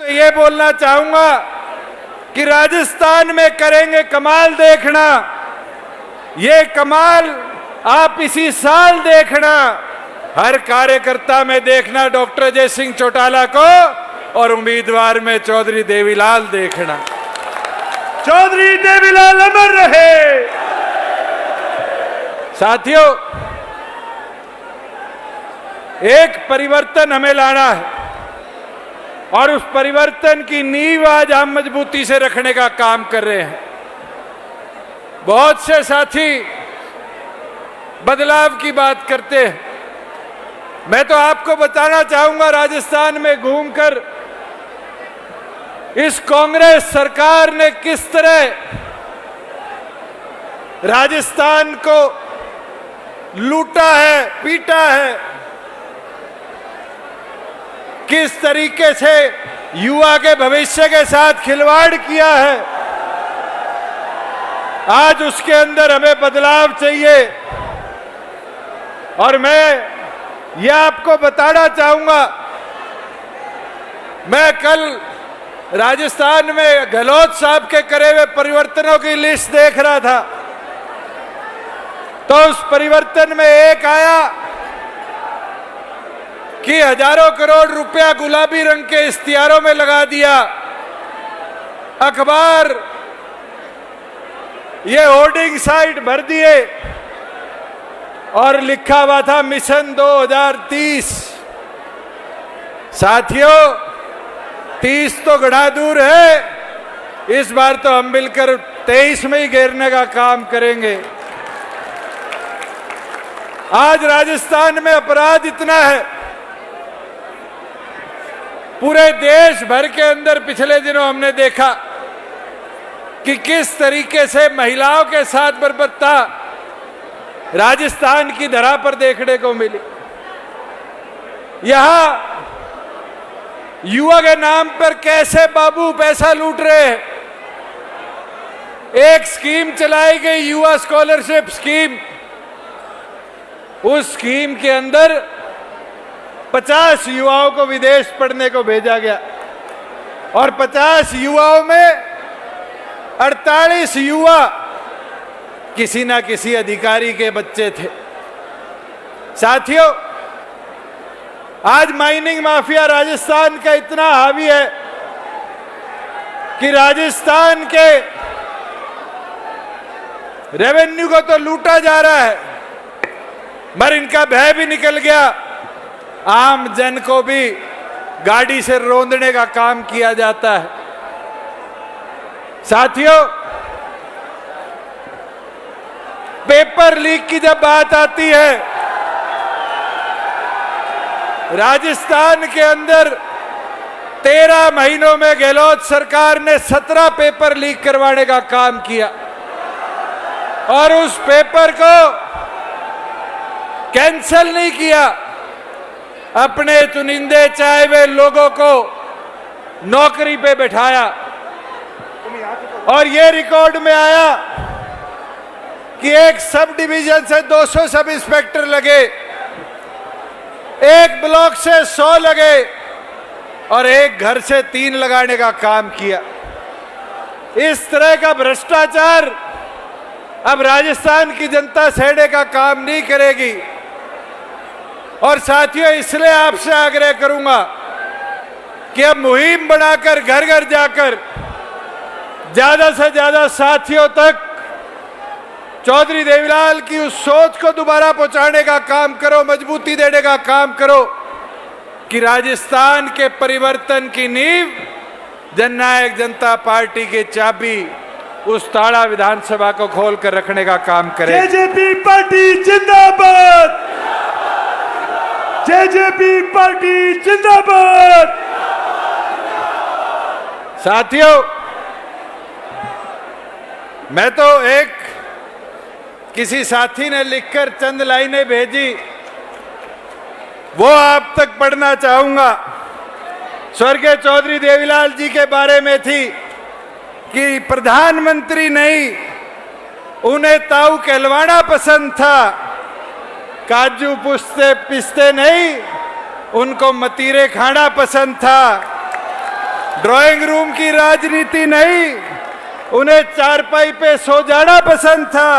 तो ये बोलना चाहूंगा कि राजस्थान में करेंगे कमाल देखना, ये कमाल आप इसी साल देखना। हर कार्यकर्ता में देखना डॉक्टर अजय सिंह चौटाला को और उम्मीदवार में चौधरी देवीलाल देखना। चौधरी देवीलाल अमर रहे। साथियों, एक परिवर्तन हमें लाना है और उस परिवर्तन की नींव आज हम मजबूती से रखने का काम कर रहे हैं। बहुत से साथी बदलाव की बात करते हैं। मैं तो आपको बताना चाहूंगा, राजस्थान में घूमकर इस कांग्रेस सरकार ने किस तरह राजस्थान को लूटा है, पीटा है, किस तरीके से युवा के भविष्य के साथ खिलवाड़ किया है। आज उसके अंदर हमें बदलाव चाहिए और मैं यह आपको बताना चाहूंगा, मैं कल राजस्थान में गहलोत साहब के करे हुए परिवर्तनों की लिस्ट देख रहा था, तो उस परिवर्तन में एक आया कि हजारों करोड़ रुपया गुलाबी रंग के इश्तिहारों में लगा दिया। अखबार ये होर्डिंग साइट भर दिए और लिखा हुआ था मिशन 2030। साथियों, 30 तो गड़ा दूर है, इस बार तो हम मिलकर 23 में ही घेरने का काम करेंगे। आज राजस्थान में अपराध इतना है, पूरे देश भर के अंदर पिछले दिनों हमने देखा कि किस तरीके से महिलाओं के साथ बर्बरता राजस्थान की धरा पर देखने को मिली। यहां युवा के नाम पर कैसे बाबू पैसा लूट रहे हैं। एक स्कीम चलाई गई, युवा स्कॉलरशिप स्कीम। उस स्कीम के अंदर 50 युवाओं को विदेश पढ़ने को भेजा गया और 50 युवाओं में 48 युवा किसी ना किसी अधिकारी के बच्चे थे। साथियों, आज माइनिंग माफिया राजस्थान का इतना हावी है कि राजस्थान के रेवेन्यू को तो लूटा जा रहा है, मगर इनका भय भी निकल गया। आम जन को भी गाड़ी से रौंदने का काम किया जाता है। साथियों, पेपर लीक की जब बात आती है, राजस्थान के अंदर 13 महीनों में गहलोत सरकार ने 17 पेपर लीक करवाने का काम किया और उस पेपर को कैंसिल नहीं किया। अपने चुनिंदे चाहे हुए लोगों को नौकरी पे बैठाया और ये रिकॉर्ड में आया कि एक सब डिवीजन से 200 सब इंस्पेक्टर लगे, एक ब्लॉक से 100 लगे और एक घर से 3 लगाने का काम किया। इस तरह का भ्रष्टाचार अब राजस्थान की जनता सहने का काम नहीं करेगी। और साथियों, इसलिए आपसे आग्रह करूंगा कि अब मुहिम बनाकर घर घर जाकर ज्यादा से ज्यादा साथियों तक चौधरी देवीलाल की उस सोच को दोबारा पहुंचाने का काम करो, मजबूती देने का काम करो कि राजस्थान के परिवर्तन की नींव जननायक जनता पार्टी की चाबी उस ताड़ा विधानसभा को खोलकर रखने का काम करे। जेजेपी पार्टी जिंदाबाद, जेजेपी पार्टी जिंदाबाद। साथियों, मैं तो एक किसी साथी ने लिखकर चंद लाइनें भेजी, वो आप तक पढ़ना चाहूंगा। स्वर्गीय चौधरी देवीलाल जी के बारे में थी कि प्रधानमंत्री नहीं, उन्हें ताऊ कहलवाना पसंद था, काजू पुस्ते पिस्ते नहीं, उनको मतीरे खाना पसंद था। ड्राइंग रूम की राजनीति नहीं, उन्हें चारपाई पे सो जाना पसंद था।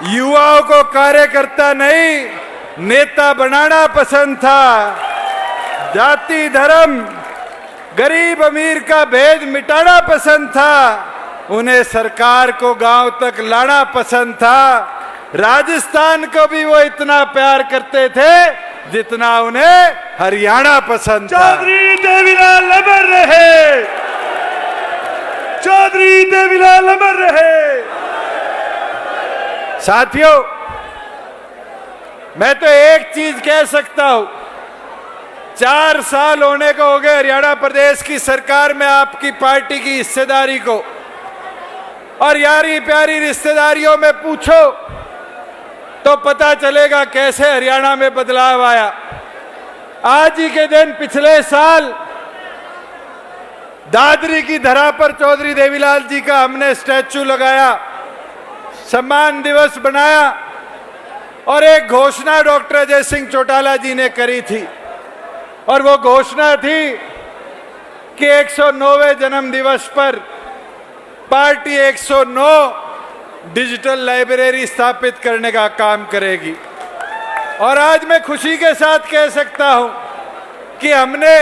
युवाओं को कार्यकर्ता नहीं, नेता बनाना पसंद था। जाति धर्म गरीब अमीर का भेद मिटाना पसंद था। उन्हें सरकार को गांव तक लाना पसंद था। राजस्थान को भी वो इतना प्यार करते थे जितना उन्हें हरियाणा पसंद था। चौधरी देवीलाल अमर रहे, चौधरी देवीलाल अमर रहे। साथियों, मैं तो एक चीज कह सकता हूं, 4 साल होने को हो गए हरियाणा प्रदेश की सरकार में आपकी पार्टी की हिस्सेदारी को, और यारी प्यारी रिश्तेदारियों में पूछो तो पता चलेगा कैसे हरियाणा में बदलाव आया। आज ही के दिन पिछले साल दादरी की धरा पर चौधरी देवीलाल जी का हमने स्टैचू लगाया, सम्मान दिवस बनाया, और एक घोषणा डॉक्टर अजय सिंह चौटाला जी ने करी थी, और वो घोषणा थी कि 109वें जन्म दिवस पर पार्टी 109 डिजिटल लाइब्रेरी स्थापित करने का काम करेगी। और आज मैं खुशी के साथ कह सकता हूं कि हमने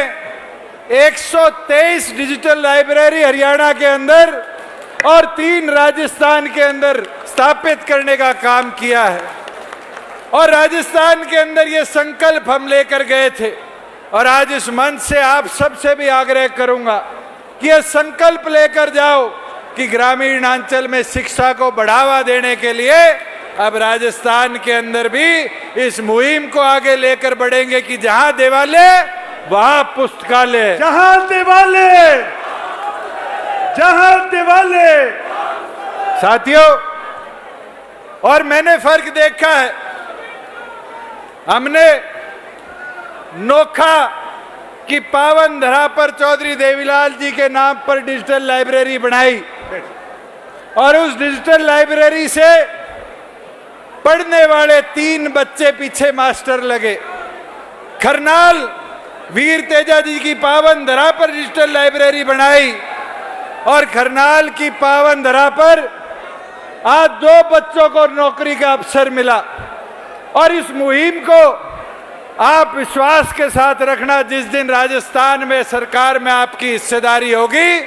123 डिजिटल लाइब्रेरी हरियाणा के अंदर और 3 राजस्थान के अंदर स्थापित करने का काम किया है। और राजस्थान के अंदर ये संकल्प हम लेकर गए थे, और आज इस मंच से आप सबसे भी आग्रह करूंगा कि ये संकल्प लेकर जाओ कि ग्रामीण अंचल में शिक्षा को बढ़ावा देने के लिए अब राजस्थान के अंदर भी इस मुहिम को आगे लेकर बढ़ेंगे कि जहां देवालय वहां पुस्तकालय, जहां देवालय, जहां देवालय। साथियों, और मैंने फर्क देखा है। हमने नोखा की पावन धरा पर चौधरी देवीलाल जी के नाम पर डिजिटल लाइब्रेरी बनाई, और उस डिजिटल लाइब्रेरी से पढ़ने वाले 3 बच्चे पीछे मास्टर लगे। खरनाल वीर तेजा जी की पावन धरा पर डिजिटल लाइब्रेरी बनाई, और खरनाल की पावन धरा पर आज 2 बच्चों को नौकरी का अवसर मिला। और इस मुहिम को आप विश्वास के साथ रखना, जिस दिन राजस्थान में सरकार में आपकी हिस्सेदारी होगी,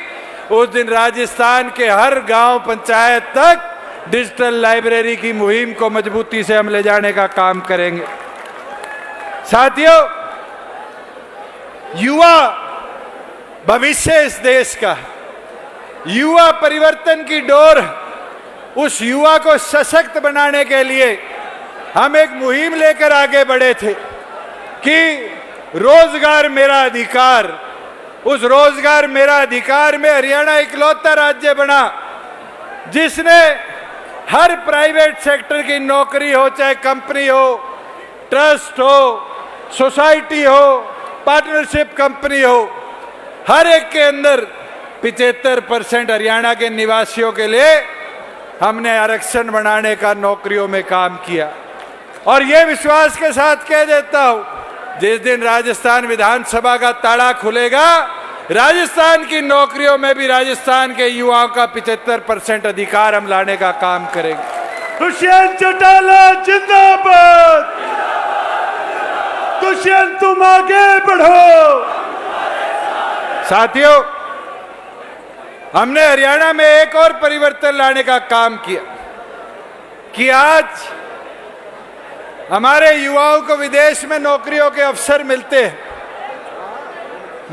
उस दिन राजस्थान के हर गांव पंचायत तक डिजिटल लाइब्रेरी की मुहिम को मजबूती से हम ले जाने का काम करेंगे। साथियों, युवा भविष्य इस देश का, युवा परिवर्तन की डोर। उस युवा को सशक्त बनाने के लिए हम एक मुहिम लेकर आगे बढ़े थे कि रोजगार मेरा अधिकार। उस रोजगार मेरा अधिकार में हरियाणा इकलौता राज्य बना जिसने हर प्राइवेट सेक्टर की नौकरी हो, चाहे कंपनी हो, ट्रस्ट हो, सोसाइटी हो, पार्टनरशिप कंपनी हो, हर एक के अंदर 75% हरियाणा के निवासियों के लिए हमने आरक्षण बनाने का नौकरियों में काम किया। और ये विश्वास के साथ कह देता हूं, जिस दिन राजस्थान विधानसभा का ताला खुलेगा, राजस्थान की नौकरियों में भी राजस्थान के युवाओं का 75% अधिकार हम लाने का काम करेंगे। दुष्यंत चौटाला जिंदाबाद, दुष्यंत तुम आगे बढ़ो। साथियों, हमने हरियाणा में एक और परिवर्तन लाने का काम किया कि आज हमारे युवाओं को विदेश में नौकरियों के अवसर मिलते हैं,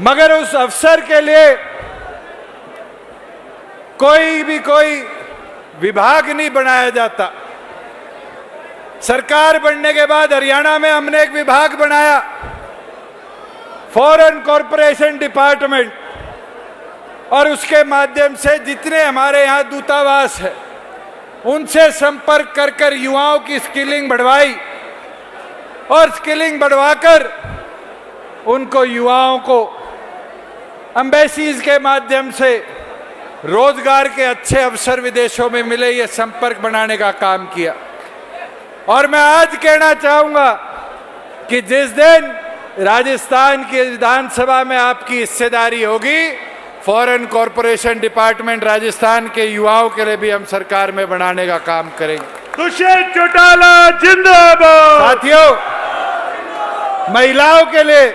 मगर उस अवसर के लिए कोई विभाग नहीं बनाया जाता। सरकार बनने के बाद हरियाणा में हमने एक विभाग बनाया, फॉरेन कॉरपोरेशन डिपार्टमेंट, और उसके माध्यम से जितने हमारे यहाँ दूतावास है उनसे संपर्क कर कर युवाओं की स्किलिंग बढ़वाई, और स्किलिंग बढ़वाकर उनको युवाओं को एम्बेसीज के माध्यम से रोजगार के अच्छे अवसर विदेशों में मिले, ये संपर्क बनाने का काम किया। और मैं आज कहना चाहूंगा कि जिस दिन राजस्थान की विधानसभा में आपकी हिस्सेदारी होगी, फॉरेन कॉरपोरेशन डिपार्टमेंट राजस्थान के युवाओं के लिए भी हम सरकार में बनाने का काम करेंगे। दुष्यंत चौटाला जिंदाबाद। साथियों, महिलाओं के लिए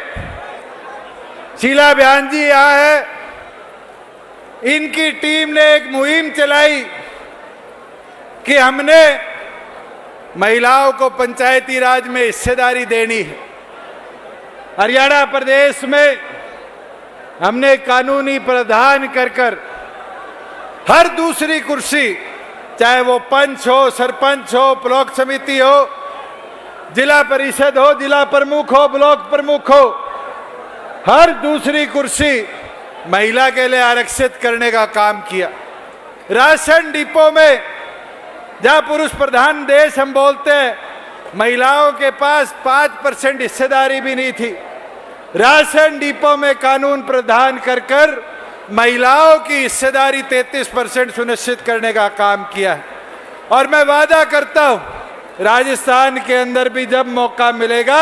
शीला बयान जी यहाँ है, इनकी टीम ने एक मुहिम चलाई कि हमने महिलाओं को पंचायती राज में हिस्सेदारी देनी है। हरियाणा प्रदेश में हमने कानूनी प्रावधान कर हर दूसरी कुर्सी, चाहे वो पंच हो, सरपंच हो, ब्लॉक समिति हो, जिला परिषद हो, जिला प्रमुख हो, ब्लॉक प्रमुख हो, हर दूसरी कुर्सी महिला के लिए आरक्षित करने का काम किया। राशन डिपो में, जहां पुरुष प्रधान देश हम बोलते हैं, महिलाओं के पास 5% हिस्सेदारी भी नहीं थी। राशन डिपो में कानून प्रावधान कर महिलाओं की हिस्सेदारी 33% सुनिश्चित करने का काम किया है। और मैं वादा करता हूं, राजस्थान के अंदर भी जब मौका मिलेगा,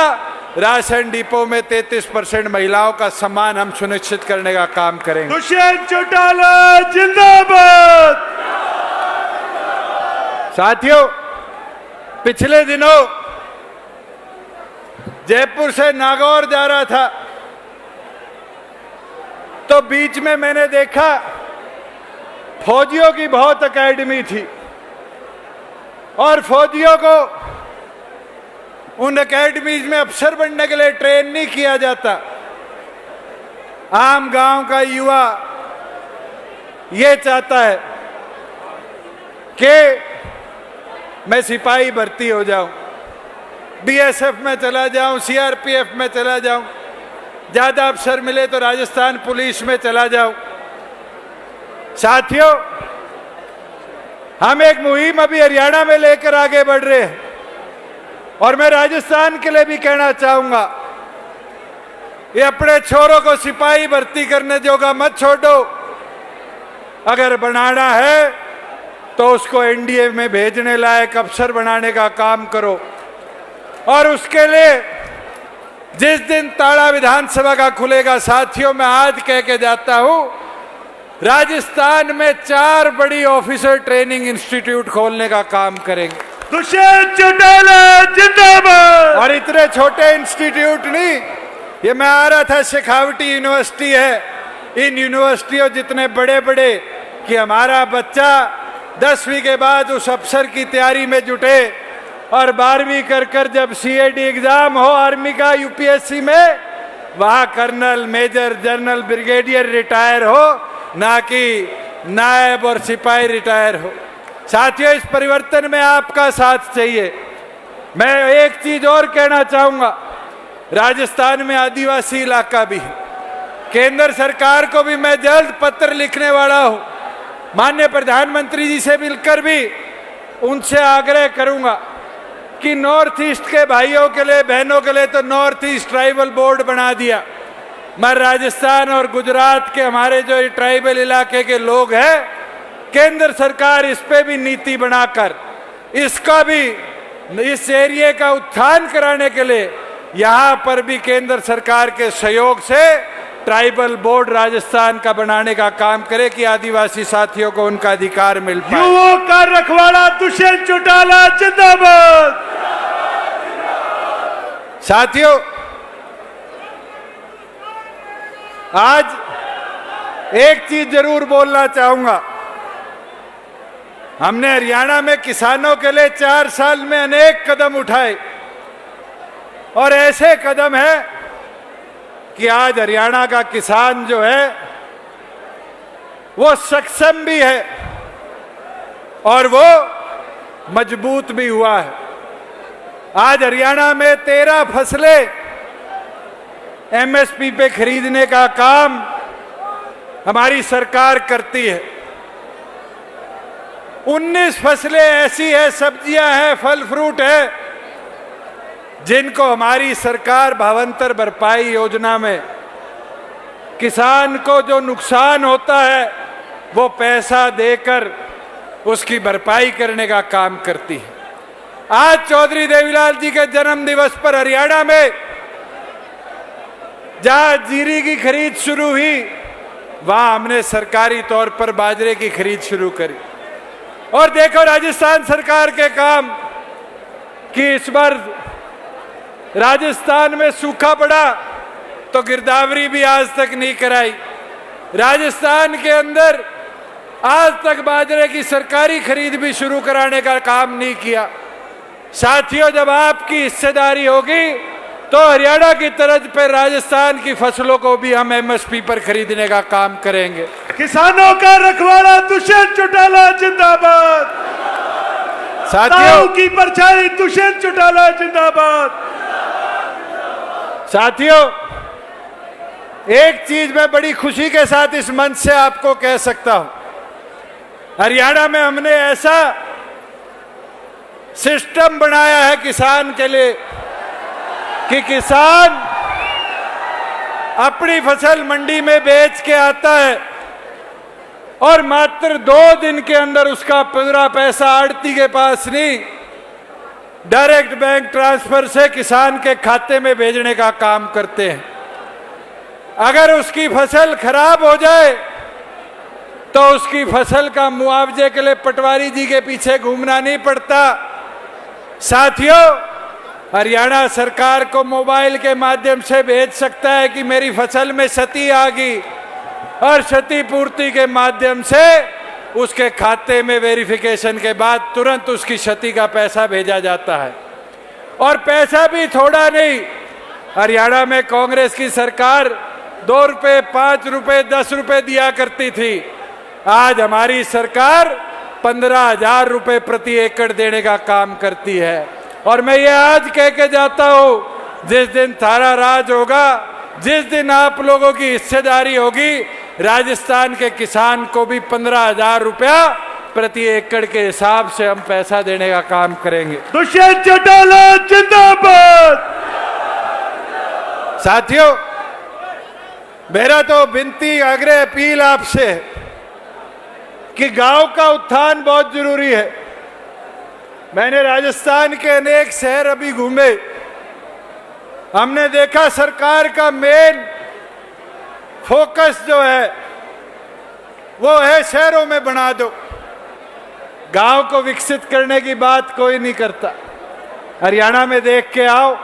राशन डिपो में 33% महिलाओं का सम्मान हम सुनिश्चित करने का काम करेंगे। दुष्यंत चौटाला जिंदाबाद। साथियों, पिछले दिनों जयपुर से नागौर जा रहा था तो बीच में मैंने देखा फौजियों की बहुत एकेडमी थी और फौजियों को उन एकेडमीज में अफसर बनने के लिए ट्रेन नहीं किया जाता। आम गांव का युवा ये चाहता है कि मैं सिपाही भर्ती हो जाऊं, बीएसएफ में चला जाऊं, सीआरपीएफ में चला जाऊं, ज्यादा अवसर मिले तो राजस्थान पुलिस में चला जाऊं। साथियों, हम एक मुहिम अभी हरियाणा में लेकर आगे बढ़ रहे हैं और मैं राजस्थान के लिए भी कहना चाहूंगा, ये अपने छोरों को सिपाही भर्ती करने जोगा मत छोड़ो। अगर बनाना है तो उसको एनडीए में भेजने लायक अफसर बनाने का काम करो। और उसके लिए जिस दिन ताड़ा विधानसभा का खुलेगा, साथियों, मैं आज कह के जाता हूं, राजस्थान में 4 बड़ी ऑफिसर ट्रेनिंग इंस्टीट्यूट खोलने का काम करेंगे। दुष्यंत चौटाला जिंदाबाद। और इतने छोटे इंस्टीट्यूट नहीं, ये मैं आ रहा था, शेखावटी यूनिवर्सिटी है, इन यूनिवर्सिटियों जितने बड़े बड़े कि हमारा बच्चा 10वीं के बाद उस अफसर की तैयारी में जुटे और 12वीं कर जब सीएडी एग्जाम हो आर्मी का, यूपीएससी में, वहां colonel, major, general, brigadier retire हो, ना कि नायब और सिपाही रिटायर हो। साथियों, इस परिवर्तन में आपका साथ चाहिए। मैं एक चीज और कहना चाहूंगा, राजस्थान में आदिवासी इलाका भी है। केंद्र सरकार को भी मैं जल्द पत्र लिखने वाला हूं, माननीय प्रधानमंत्री जी से मिलकर भी उनसे आग्रह करूंगा कि नॉर्थ ईस्ट के भाइयों के लिए, बहनों के लिए तो नॉर्थ ईस्ट ट्राइबल बोर्ड बना दिया, मगर राजस्थान और गुजरात के हमारे जो ट्राइबल इलाके के लोग हैं, केंद्र सरकार इस पे भी नीति बनाकर इसका भी, इस एरिया का उत्थान कराने के लिए यहाँ पर भी केंद्र सरकार के सहयोग से ट्राइबल बोर्ड राजस्थान का बनाने का काम करे कि आदिवासी साथियों को उनका अधिकार मिल पाए। युवाओं का रखवाला दुष्यंत चौटाला जिंदाबाद। साथियों, आज एक चीज जरूर बोलना चाहूंगा, हमने हरियाणा में किसानों के लिए 4 साल में अनेक कदम उठाए और ऐसे कदम है कि आज हरियाणा का किसान जो है वो सक्षम भी है और वो मजबूत भी हुआ है। आज हरियाणा में 13 फसलें एमएसपी पे खरीदने का काम हमारी सरकार करती है। 19 फसलें ऐसी है, सब्जियां हैं, फल फ्रूट है, जिनको हमारी सरकार भावांतर भरपाई योजना में किसान को जो नुकसान होता है वो पैसा देकर उसकी भरपाई करने का काम करती है। आज चौधरी देवीलाल जी के जन्म दिवस पर हरियाणा में जहां जीरी की खरीद शुरू हुई, वहां हमने सरकारी तौर पर बाजरे की खरीद शुरू करी। और देखो राजस्थान सरकार के काम कि इस बार राजस्थान में सूखा पड़ा तो गिरदावरी भी आज तक नहीं कराई। राजस्थान के अंदर आज तक बाजरे की सरकारी खरीद भी शुरू कराने का काम नहीं किया। साथियों, जब आपकी हिस्सेदारी होगी तो हरियाणा की तर्ज पर राजस्थान की फसलों को भी हम एमएसपी पर खरीदने का काम करेंगे। किसानों का रखवाला दुष्यंत चौटाला जिंदाबाद। साथियों की परछाई दुष्यंत चौटाला जिंदाबाद। साथियों, एक चीज मैं बड़ी खुशी के साथ इस मंच से आपको कह सकता हूं, हरियाणा में हमने ऐसा सिस्टम बनाया है किसान के लिए कि किसान अपनी फसल मंडी में बेच के आता है और मात्र 2 दिन के अंदर उसका पूरा पैसा आड़ती के पास नहीं, डायरेक्ट बैंक ट्रांसफर से किसान के खाते में भेजने का काम करते हैं। अगर उसकी फसल खराब हो जाए तो उसकी फसल का मुआवजे के लिए पटवारी जी के पीछे घूमना नहीं पड़ता। साथियों, हरियाणा सरकार को मोबाइल के माध्यम से भेज सकता है कि मेरी फसल में क्षति आ गई और क्षतिपूर्ति के माध्यम से उसके खाते में वेरिफिकेशन के बाद तुरंत उसकी क्षति का पैसा भेजा जाता है। और पैसा भी थोड़ा नहीं, हरियाणा में कांग्रेस की सरकार 2 रुपए, 5 रुपए, 10 रुपए दिया करती थी। आज हमारी सरकार 15,000 रुपए प्रति एकड़ देने का काम करती है। और मैं ये आज कह के जाता हूं, जिस दिन थारा राज होगा, जिस दिन आप लोगों की हिस्सेदारी होगी, राजस्थान के किसान को भी 15,000 रुपया प्रति एकड़ के हिसाब से हम पैसा देने का काम करेंगे। दुष्यंत चौटाला जिंदाबाद। साथियों, मेरा तो विनती, आग्रह, अपील आपसे है कि गांव का उत्थान बहुत जरूरी है। मैंने राजस्थान के अनेक शहर अभी घूमे, हमने देखा सरकार का मेन फोकस जो है वो है शहरों में बना दो, गांव को विकसित करने की बात कोई नहीं करता। हरियाणा में देख के आओ,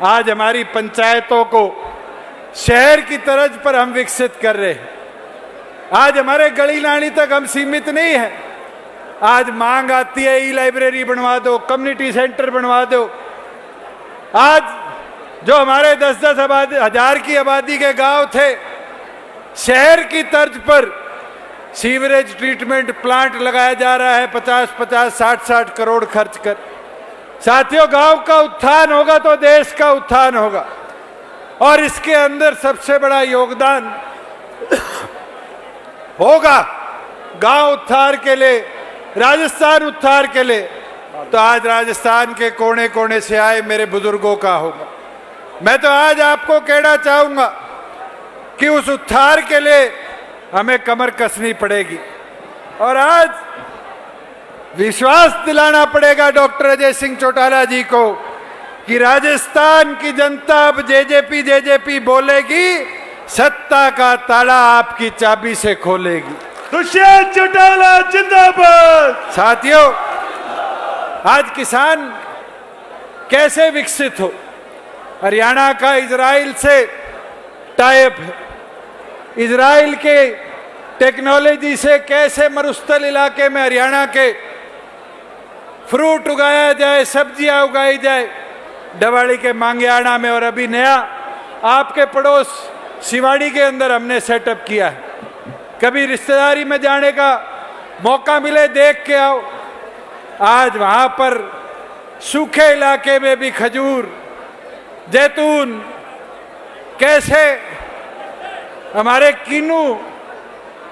आज हमारी पंचायतों को शहर की तर्ज पर हम विकसित कर रहे हैं। आज हमारे गली नाली तक हम सीमित नहीं है। आज मांग आती है ई लाइब्रेरी बनवा दो, कम्युनिटी सेंटर बनवा दो। आज जो हमारे 10-10 हजार की आबादी के गांव थे, शहर की तर्ज पर सीवरेज ट्रीटमेंट प्लांट लगाया जा रहा है 50-50, 60-60 करोड़ खर्च कर। साथियों, गांव का उत्थान होगा तो देश का उत्थान होगा। और इसके अंदर सबसे बड़ा योगदान होगा गांव उत्थान के लिए, राजस्थान उत्थान के लिए, तो आज राजस्थान के कोने कोने से आए मेरे बुजुर्गों का होगा। मैं तो आज आपको कहना चाहूंगा कि उस उत्थान के लिए हमें कमर कसनी पड़ेगी और आज विश्वास दिलाना पड़ेगा डॉक्टर अजय सिंह चौटाला जी को कि राजस्थान की जनता अब जेजेपी बोलेगी, सत्ता का ताला आपकी चाबी से खोलेगी। दुष्यंत चौटाला जिंदाबाद। साथियों, आज किसान कैसे विकसित हो, हरियाणा का इजराइल से टाइप है। इजराइल के टेक्नोलॉजी से कैसे मरुस्थल इलाके में हरियाणा के फ्रूट उगाया जाए, सब्जियां उगाई जाए, डवाड़ी के मांगियाना में, और अभी नया आपके पड़ोस सिवाड़ी के अंदर हमने सेटअप किया है। कभी रिश्तेदारी में जाने का मौका मिले, देख के आओ। आज वहां पर सूखे इलाके में भी खजूर, जैतून, कैसे हमारे किन्नू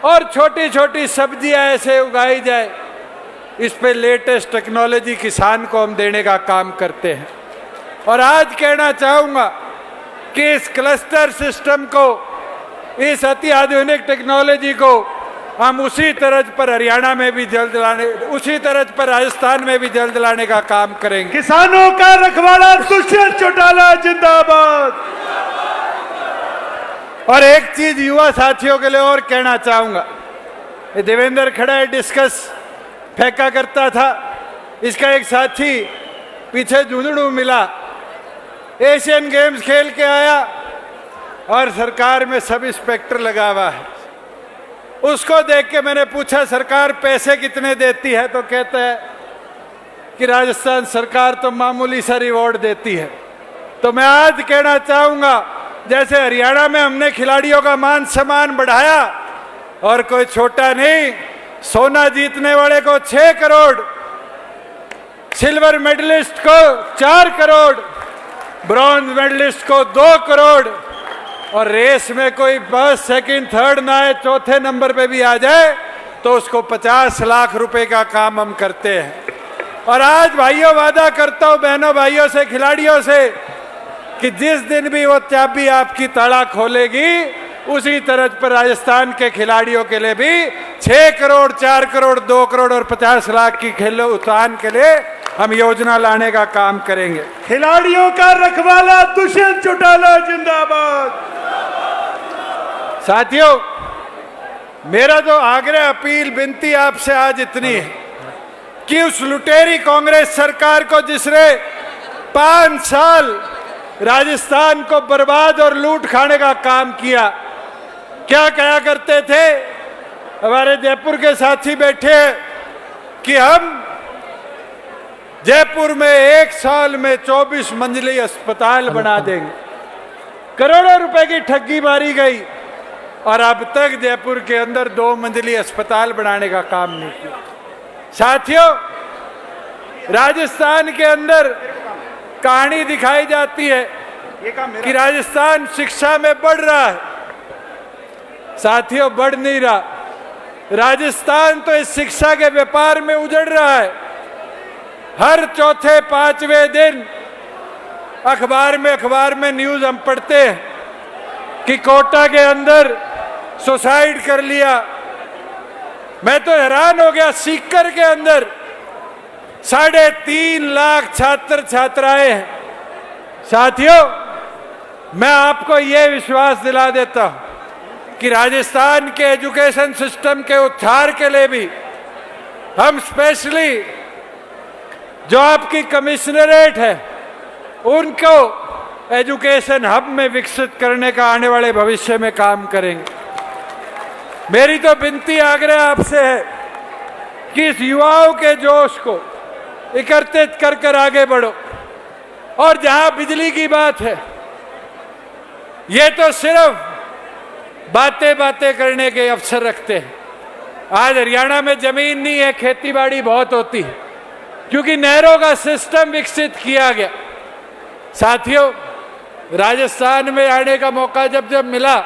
और छोटी छोटी सब्जियां ऐसे उगाई जाए, इस पे लेटेस्ट टेक्नोलॉजी किसान को हम देने का काम करते हैं। और आज कहना चाहूंगा कि इस क्लस्टर सिस्टम को, इस अति आधुनिक टेक्नोलॉजी को हम उसी तरज पर हरियाणा में भी जल्द लाने, उसी तरज पर राजस्थान में भी जल्द लाने का काम करेंगे। किसानों का रखवाला दुष्यंत चौटाला जिंदाबाद। और एक चीज युवा साथियों के लिए और कहना चाहूंगा, ये देवेंद्र खड़ा है, डिस्कस फेंका करता था, इसका एक साथी पीछे झुंझुनू मिला, एशियन गेम्स खेल के आया और सरकार में सब इंस्पेक्टर लगा हुआ है। उसको देख के मैंने पूछा सरकार पैसे कितने देती है, तो कहता है कि राजस्थान सरकार तो मामूली सा रिवॉर्ड देती है। तो मैं आज कहना चाहूंगा, जैसे हरियाणा में हमने खिलाड़ियों का मान सम्मान बढ़ाया, और कोई छोटा नहीं, सोना जीतने वाले को 6 करोड़, सिल्वर मेडलिस्ट को 4 करोड़, ब्रॉन्ज मेडलिस्ट को 2 करोड़, और रेस में कोई बस सेकंड थर्ड ना आए, चौथे नंबर पे भी आ जाए तो उसको 50 लाख रुपए का काम हम करते हैं। और आज भाइयों वादा करता हूं बहनों भाइयों से, खिलाड़ियों से, कि जिस दिन भी वो चाबी आपकी ताला खोलेगी, उसी तरह पर राजस्थान के खिलाड़ियों के लिए भी 6 करोड़, 4 करोड़, 2 करोड़ और 50 लाख की खेल उत्थान के लिए हम योजना लाने का काम करेंगे। खिलाड़ियों का रखवाला दुष्यंत चौटाला जिंदाबाद। साथियों, मेरा जो आग्रह, अपील, विनती आपसे आज इतनी है कि उस लुटेरी कांग्रेस सरकार को, जिसने 5 साल राजस्थान को बर्बाद और लूट खाने का काम किया, क्या कहा करते थे हमारे जयपुर के साथी बैठे हैं कि हम जयपुर में 1 साल में 24 मंजिली अस्पताल बना देंगे। करोड़ों रुपए की ठगी मारी गई और अब तक जयपुर के अंदर 2 मंजिली अस्पताल बनाने का काम नहीं किया। साथियों, राजस्थान के अंदर कहानी दिखाई जाती है कि राजस्थान शिक्षा में बढ़ रहा है। साथियों, बढ़ नहीं रहा, राजस्थान तो इस शिक्षा के व्यापार में उजड़ रहा है। हर चौथे 5वें दिन अखबार में न्यूज हम पढ़ते हैं कि कोटा के अंदर सुसाइड कर लिया। मैं तो हैरान हो गया, सीकर के अंदर 3.5 लाख छात्र छात्राएं हैं। साथियों, मैं आपको यह विश्वास दिला देता हूं कि राजस्थान के एजुकेशन सिस्टम के उद्धार के लिए भी हम स्पेशली जो आपकी कमिश्नरेट है, उनको एजुकेशन हब में विकसित करने का आने वाले भविष्य में काम करेंगे। मेरी तो विनती आग्रह आपसे है कि इस युवाओं के जोश को एकत्रित कर कर आगे बढ़ो। और जहां बिजली की बात है, ये तो सिर्फ बातें करने के अवसर रखते हैं। आज हरियाणा में जमीन नहीं है, खेती बाड़ी बहुत होती है, क्योंकि नहरों का सिस्टम विकसित किया गया। साथियों, राजस्थान में आने का मौका जब जब मिला,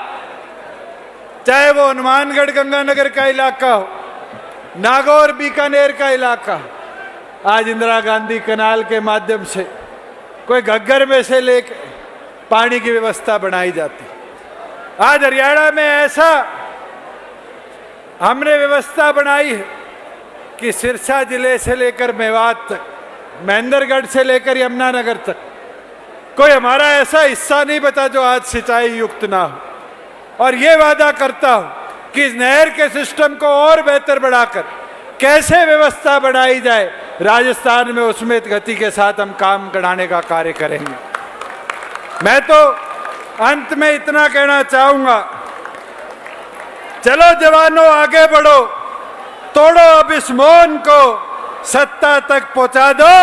चाहे वो हनुमानगढ़ गंगानगर का इलाका हो, नागौर बीकानेर का इलाका, आज इंदिरा गांधी कनाल के माध्यम से कोई घग्गर में से लेकर पानी की व्यवस्था बनाई जाती। आज हरियाणा में ऐसा हमने व्यवस्था बनाई है कि सिरसा जिले से लेकर मेवात तक, महेंद्रगढ़ से लेकर यमुनानगर तक कोई हमारा ऐसा हिस्सा नहीं बचा जो आज सिंचाई युक्त ना हो। और ये वादा करता हूं कि इस नहर के सिस्टम को और बेहतर बढ़ाकर कैसे व्यवस्था बनाई जाए, राजस्थान में उसमें गति के साथ हम काम कराने का कार्य करेंगे। मैं तो अंत में इतना कहना चाहूंगा, चलो जवानों आगे बढ़ो, तोड़ो अब इस मौन को, सत्ता तक पहुंचा दो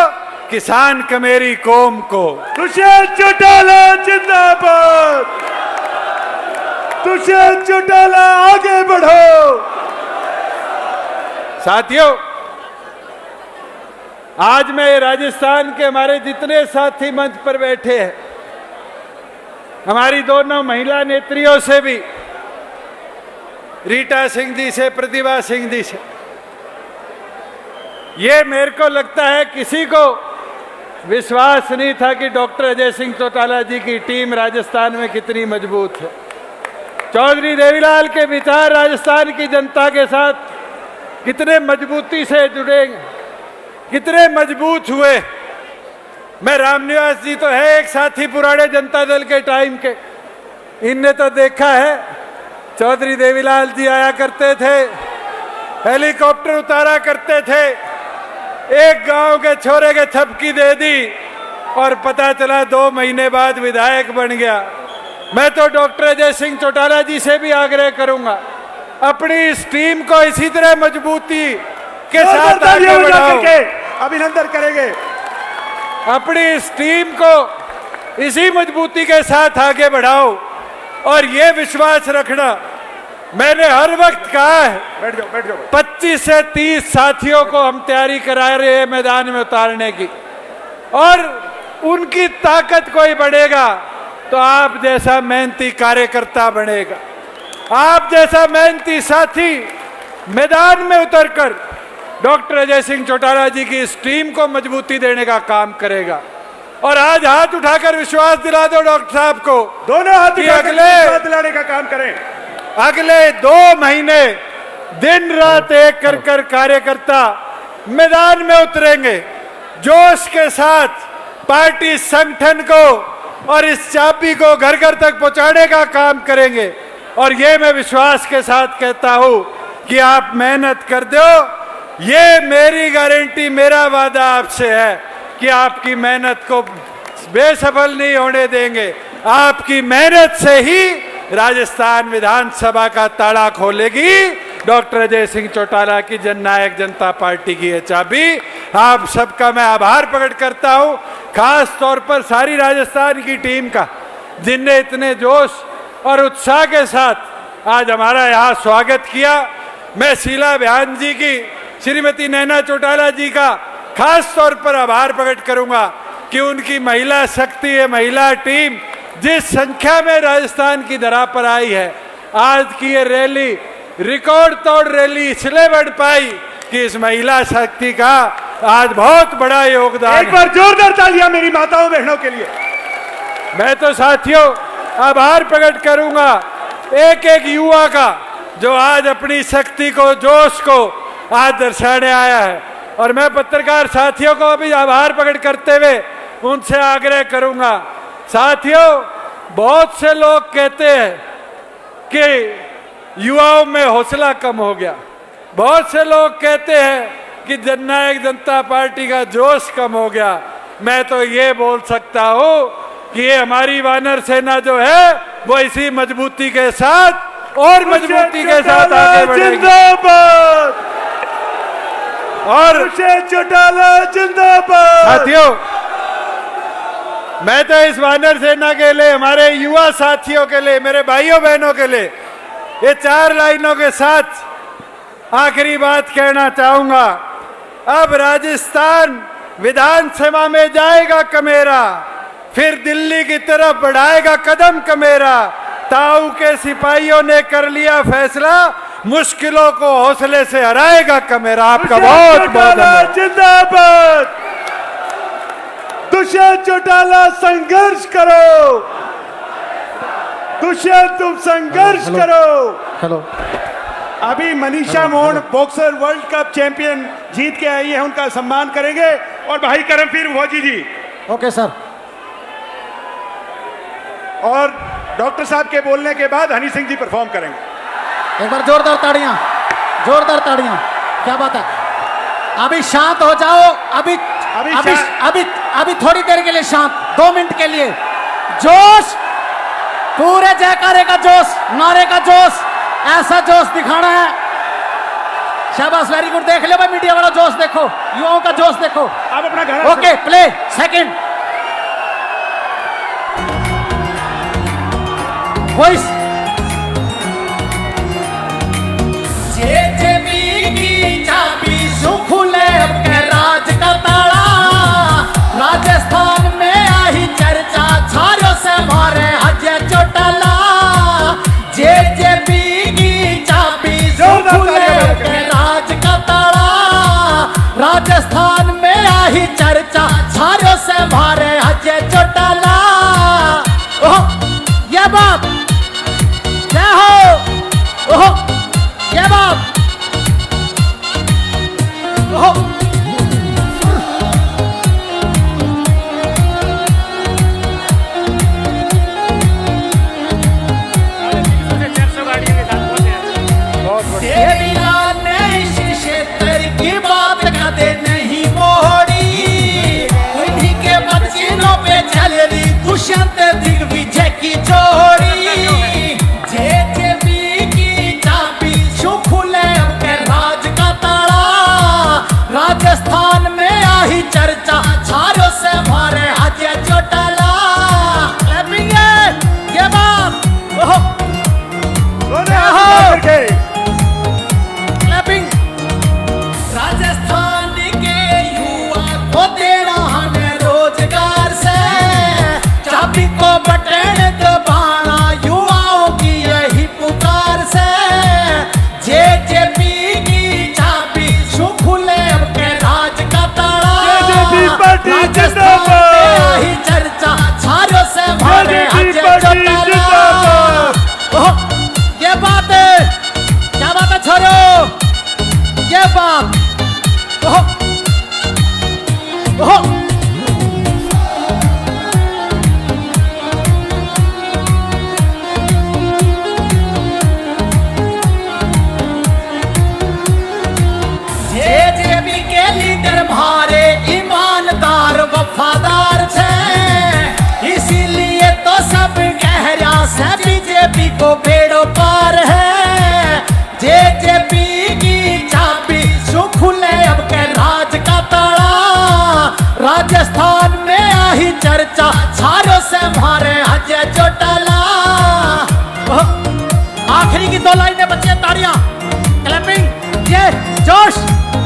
किसान कमेरी कौम को। दुष्यंत चौटाला जिंदाबाद। दुष्यंत चौटाला आगे बढ़ो। साथियों, आज मैं राजस्थान के हमारे जितने साथी मंच पर बैठे हैं, हमारी दोनों महिला नेत्रियों से भी, रीटा सिंह जी से, प्रतिभा सिंह जी से, ये मेरे को लगता है किसी को विश्वास नहीं था कि डॉक्टर अजय सिंह चौटाला जी की टीम राजस्थान में कितनी मजबूत है। चौधरी देवीलाल के विचार राजस्थान की जनता के साथ कितने मजबूती से जुड़े, कितने मजबूत हुए। मैं रामनिवास जी तो है एक साथी पुराने जनता दल के टाइम के, इनने तो देखा है, चौधरी देवीलाल जी आया करते थे, हेलीकॉप्टर उतारा करते थे, एक गांव के छोरे के थपकी दे दी और पता चला 2 महीने बाद विधायक बन गया। मैं तो डॉक्टर अजय सिंह चौटाला जी से भी आग्रह करूंगा, अपनी इस टीम को इसी तरह मजबूती के साथ आगे बढ़ाओ, अभिनंदन करेंगे। अपनी इस टीम को इसी मजबूती के साथ आगे बढ़ाओ और ये विश्वास रखना, मैंने हर वक्त कहा है, बैठ जाओ 25 से 30 साथियों को हम तैयारी करा रहे हैं मैदान में उतारने की, और उनकी ताकत कोई बढ़ेगा तो आप जैसा मेहनती कार्यकर्ता बनेगा, आप जैसा मेहनती साथी मैदान में उतरकर डॉक्टर अजय सिंह चौटाला जी की इस टीम को मजबूती देने का काम करेगा। और आज हाथ उठाकर विश्वास दिला दो डॉक्टर साहब को, दोनों हाथ कि विश्वास दिलाने का काम करें। अगले 2 महीने दिन रात एक कर कर कार्यकर्ता मैदान में उतरेंगे, जोश के साथ पार्टी संगठन को और इस चाबी को घर घर तक पहुंचाने का काम करेंगे। और ये मैं विश्वास के साथ कहता हूं कि आप मेहनत कर दो, ये मेरी गारंटी, मेरा वादा आपसे है कि आपकी मेहनत को बेसफल नहीं होने देंगे। आपकी मेहनत से ही राजस्थान विधानसभा का ताला खोलेगी डॉक्टर अजय सिंह चौटाला की जननायक जनता पार्टी की ये चाबी। आप सबका मैं आभार प्रकट करता हूं, खास तौर पर सारी राजस्थान की टीम का, जिनने इतने जोश और उत्साह के साथ आज हमारा यहाँ स्वागत किया। मैं शीला बयान जी की, श्रीमती नैना चौटाला जी का खास तौर पर आभार प्रकट करूंगा कि उनकी महिला शक्ति है, महिला टीम जिस संख्या में राजस्थान की धरा पर आई है, आज की ये रैली रिकॉर्ड तोड़ रैली इसलिए बढ़ पाई कि इस महिला शक्ति का आज बहुत बड़ा योगदान। एक बार जोरदार तालियां मेरी माताओं बहनों के लिए। मैं तो साथियों आभार प्रकट करूंगा एक एक युवा का, जो आज अपनी शक्ति को, जोश को आज दर्शाने आया है। और मैं पत्रकार साथियों को भी आभार प्रकट करते हुए उनसे आग्रह करूंगा, साथियों बहुत से लोग कहते हैं कि युवाओं में हौसला कम हो गया, बहुत से लोग कहते हैं कि जननायक जनता पार्टी का जोश कम हो गया। मैं तो ये बोल सकता हूं कि ये हमारी वानर सेना जो है वो इसी मजबूती के साथ और मजबूती के साथ आगे बढ़ेगी। जिंदाबाद और चौटाला जिंदाबाद। साथियों मैं तो इस वानर सेना के लिए, हमारे युवा साथियों के लिए, मेरे भाइयों बहनों के लिए ये 4 लाइनों के साथ आखिरी बात कहना चाहूंगा। अब राजस्थान विधानसभा में जाएगा कमेरा, फिर दिल्ली की तरफ बढ़ाएगा कदम कमेरा। ताऊ के सिपाहियों ने कर लिया फैसला, मुश्किलों को हौसले से हराएगा कमेरा। आपका बहुत बहुत धन्यवाद। जिंदाबाद। दुष्यंत चौटाला संघर्ष करो, दुष्यंत तुम संघर्ष करो। हेलो, अभी Manisha Mohan boxer world cup champion जीत के आई है, उनका सम्मान करेंगे। और भाई करमवीर भोजी जी, ओके सर। और डॉक्टर साहब के बोलने के बाद हनी सिंह जी परफॉर्म करेंगे। एक बार जोरदार ताड़ियां, जोरदार ताड़ियां। क्या बात है, अभी शांत हो जाओ। अभी अभी अभी अभी अभी थोड़ी देर के लिए शांत, 2 मिनट के लिए। जोश, पूरे जयकारे का जोश, नारे का जोश, ऐसा जोश दिखाना है। शाबाश, वेरी गुड। देख लो भाई, मीडिया वाला जोश देखो, युवाओं का जोश देखो। आप अपना घर okay, play second voice. Rajasthan में आई चर्चा, छारों से मारे अजय चौटाला। जेजेपी की चाबी खुले के राज का ताला। राजस्थान में आई चर्चा, छारों से मारे अजय चौटाला। ओह, ये बात देवीलाल ने इस क्षेत्र की बात कदे नहीं मोड़ी, उन्हीं के बच्चों पे चल रही दुष्यंत दिग्विजय की जोड़ी। जेजेपी की चाबी खुले के राज का ताला, राजस्थान में आई चर्चा छारों से मारे अजय चौटाला। ये बात क्लैपिंग राजस्थान के युवा को देना है रोजगार से, चाबी को बटन दबाना युवाओं की यही पुकार से। जेजेपी की चाबी खुले के राज का ताला, राजस्थान में आई चर्चा छारों से मारे अजय चौटाला। ये बात है, क्या बात है छोरो, ये बात ओहो ओहो जेजेपी के लीडर भारे ईमानदार वफादार छे, इसीलिए तो सब कह रहा से बीजेपी को बेड़ो पार है। जेजेपी की चाबी खुले अब के राज का ताला, राजस्थान में आई चर्चा छारों से मारे अजय चौटाला। आखिरी की दो लाइनें बच्चे, ताड़ियां क्लैपिंग, ये जोश।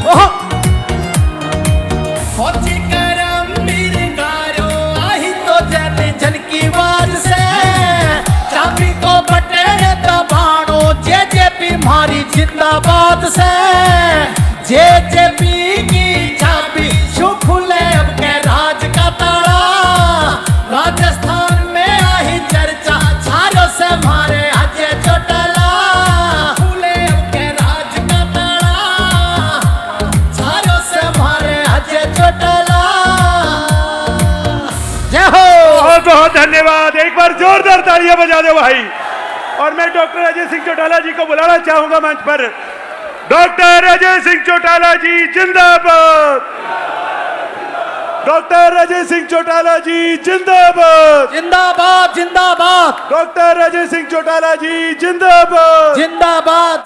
ओहो फौजी करम वीरगारो आई तो जन जन की आवाज से, चाबी को बटन दबानो जेजेपी मारी जिंदाबाद से। जेजेपी की चाबी खुले अब के राज का ताला, राजस्थान में आई चर्चा छारों से मारे अजय चौटाला। खुले अब के राज का ताला, छारों से मारे अजय चौटाला। जय हो। बहुत बहुत धन्यवाद, एक बार जोरदार तालियां बजा दो भाई। और मैं डॉक्टर अजय सिंह चौटाला जी को बुलाना चाहूंगा मंच पर। डॉक्टर अजय सिंह चौटाला जी जिंदाबाद, डॉक्टर अजय सिंह चौटाला जी जिंदाबाद, जिंदाबाद जिंदाबाद, डॉक्टर अजय सिंह चौटाला जी जिंदाबाद, जिंदाबाद।